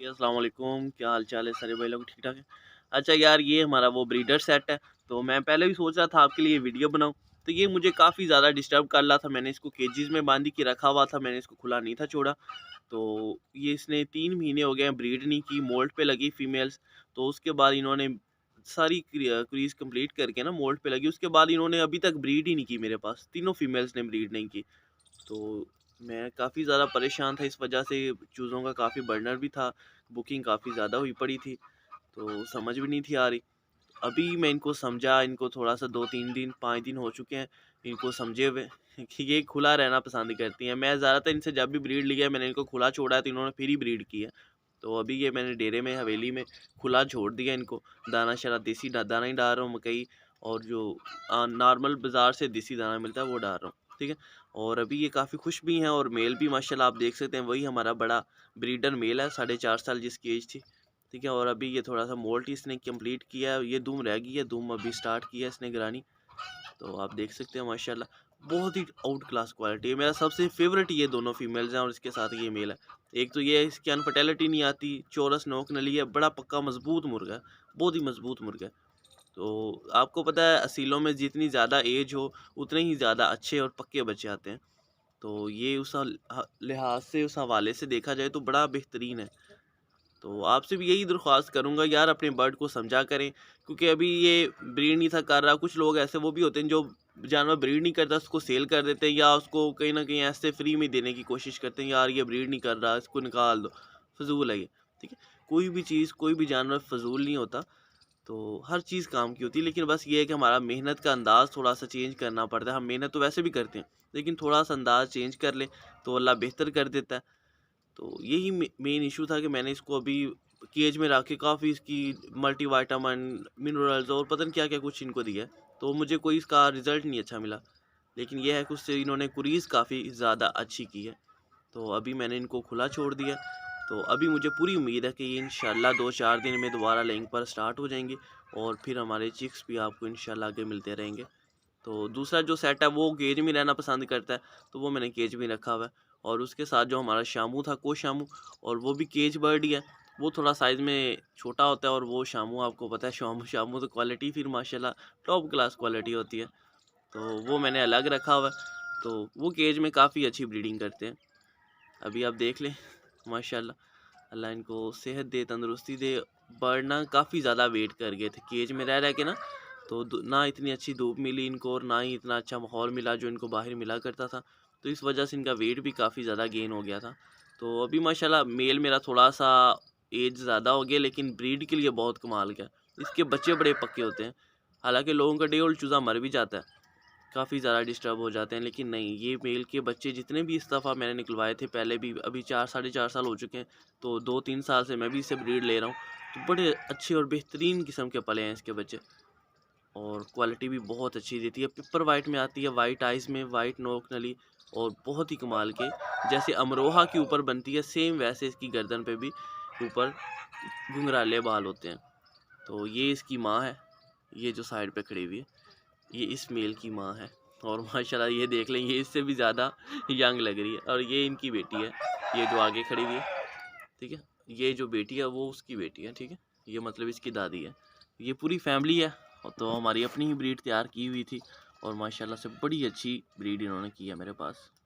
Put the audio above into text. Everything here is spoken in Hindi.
अस्सलाम वालेकुम, क्या हाल चाल है सारे भाई लोग ठीक ठाक हैं। अच्छा यार, ये हमारा वो ब्रीडर सेट है। तो मैं पहले भी सोच रहा था आपके लिए वीडियो बनाऊं। तो ये मुझे काफ़ी ज़्यादा डिस्टर्ब कर रहा था। मैंने इसको केजेस में बांध के रखा हुआ था, मैंने इसको खुला नहीं था छोड़ा। तो ये इसने 3 महीने हो गए हैं ब्रीड नहीं की, मोल्ड पे लगी फीमेल्स। तो उसके बाद इन्होंने सारी क्रीज कंप्लीट करके ना मोल्ड पे लगी, उसके बाद इन्होंने अभी तक ब्रीड ही नहीं की। मेरे पास तीनों फीमेल्स ने ब्रीड नहीं की। तो मैं काफ़ी ज़्यादा परेशान था इस वजह से। चूज़ों का काफ़ी बर्डन भी था, बुकिंग काफ़ी ज़्यादा हुई पड़ी थी, तो समझ भी नहीं थी आ रही। अभी मैं इनको समझा, इनको थोड़ा-सा 2-3 दिन 5 दिन हो चुके हैं इनको समझे हुए कि ये खुला रहना पसंद करती हैं। मैं ज़्यादातर इनसे जब भी ब्रीड लिया है मैंने इनको खुला छोड़ा है, तो इन्होंने फिर ही ब्रीड की है। तो अभी ये मैंने डेरे में हवेली में खुला छोड़ दिया इनको। दाना-शाना देसी दाना ही डाल रहा हूँ, मकई और जो नॉर्मल बाज़ार से देसी दाना मिलता है वो डाल रहा हूँ, ठीक है। और अभी ये काफ़ी खुश भी हैं और मेल भी माशाल्लाह आप देख सकते हैं, वही हमारा बड़ा ब्रीडर मेल है, 4.5 साल जिसकी एज थी, ठीक है। और अभी ये थोड़ा-सा मोल्ट इसने कंप्लीट किया है, ये दूम रह गई है, दूम अभी स्टार्ट किया है इसने गिरानी। तो आप देख सकते हैं माशाल्लाह बहुत ही आउट क्लास क्वालिटी है। मेरा सबसे फेवरेट ये दोनों फीमेल्स हैं और इसके साथ ये मेल है। एक तो ये है इसकी अनफर्टिलिटी नहीं आती, चौरस नोक नली है, बड़ा पक्का मजबूत मुर्गा है, बहुत ही मजबूत मुर्गा है। तो आपको पता है असीलों में जितनी ज़्यादा एज हो उतने ही ज़्यादा अच्छे और पक्के बच्चे आते हैं। तो ये उस लिहाज से, उस हवाले से देखा जाए तो बड़ा बेहतरीन है। तो आपसे भी यही दरख्वास्त करूँगा यार, अपने बर्ड को समझा करें, क्योंकि अभी ये ब्रीड नहीं था कर रहा। कुछ लोग ऐसे वो भी होते हैं जो जानवर ब्रीड नहीं करता उसको सेल कर देते हैं, या उसको कहीं ना कहीं ऐसे फ्री में देने की कोशिश करते हैं, यार ये ब्रीड नहीं कर रहा इसको निकाल दो, फजूल है ये, ठीक है। कोई भी चीज़, कोई भी जानवर फजूल नहीं होता। तो हर चीज़ काम की होती है, लेकिन बस ये है कि हमारा मेहनत का अंदाज़ थोड़ा-सा चेंज करना पड़ता है। हम मेहनत तो वैसे भी करते हैं, लेकिन थोड़ा-सा अंदाज़ चेंज कर लें, तो अल्लाह बेहतर कर देता है। तो यही मेन इशू था कि मैंने इसको अभी केज में रख के काफ़ी इसकी मल्टीविटामिन, मिनरल्स और पता नहीं क्या-क्या कुछ इनको दिया है, तो मुझे कोई इसका रिज़ल्ट नहीं अच्छा मिला। लेकिन ये है कि उससे इन्होंने कुरीज़ काफ़ी ज़्यादा अच्छी की है। तो अभी मैंने इनको खुला छोड़ दिया। तो अभी मुझे पूरी उम्मीद है कि ये इंशाल्लाह 2-4 दिन में दोबारा लेइंग पर स्टार्ट हो जाएँगे और फिर हमारे चिक्स भी आपको इंशाल्लाह आगे मिलते रहेंगे। तो दूसरा जो सेट है वो केज में रहना पसंद करता है, तो वो मैंने केज में रखा हुआ है। और उसके साथ जो हमारा शामू था, को शामू, और वो भी केज बर्ड ही है। वो थोड़ा साइज़ में छोटा होता है और वो शामू आपको पता है, शामू शामू तो क्वालिटी फिर माशाल्लाह टॉप क्लास क्वालिटी होती है। तो वो मैंने अलग रखा हुआ है। तो वो केज में काफ़ी अच्छी ब्रीडिंग करते हैं। अभी आप देख लें माशाल्लाह, अल्लाह इनको सेहत दे, तंदुरुस्ती दे। बर्ड ना काफ़ी ज़्यादा वेट कर गए थे केज में रह के ना, तो ना इतनी अच्छी धूप मिली इनको और ना ही इतना अच्छा माहौल मिला जो इनको बाहर मिला करता था। तो इस वजह से इनका वेट भी काफ़ी ज़्यादा गेन हो गया था। तो अभी माशाल्लाह मेल मेरा थोड़ा सा एज ज़्यादा हो गया, लेकिन ब्रीड के लिए बहुत कमाल का है। इसके बच्चे बड़े पक्के होते हैं। हालांकि लोगों का डे ओल्ड चूज़ा मर भी जाता है, काफ़ी ज़्यादा डिस्टर्ब हो जाते हैं, लेकिन नहीं, ये मेल के बच्चे जितने भी इस दफ़ा मैंने निकलवाए थे पहले भी, अभी 4 साढ़े 4 साल हो चुके हैं। तो 2-3 साल से मैं भी इससे ब्रीड ले रहा हूँ। तो बड़े अच्छे और बेहतरीन किस्म के पले हैं इसके बच्चे, और क्वालिटी भी बहुत अच्छी देती है। पेपर वाइट में आती है, वाइट आइज़ में, वाइट नोक नली, और बहुत ही कमाल के, जैसे अमरोहा के ऊपर बनती है सेम वैसे इसकी गर्दन पे भी ऊपर घुंघराले बाल होते हैं। तो ये इसकी माँ है, ये जो साइड पे खड़ी हुई है, ये इस मेल की माँ है। और माशाल्लाह ये देख लें, ये इससे भी ज़्यादा यंग लग रही है। और ये इनकी बेटी है, ये जो आगे खड़ी हुई है, ठीक है। ये जो बेटी है वो उसकी बेटी है, ठीक है। ये मतलब इसकी दादी है। ये पूरी फैमिली है। और तो हमारी अपनी ही ब्रीड तैयार की हुई थी, और माशाल्लाह से बड़ी अच्छी ब्रीड इन्होंने की है मेरे पास।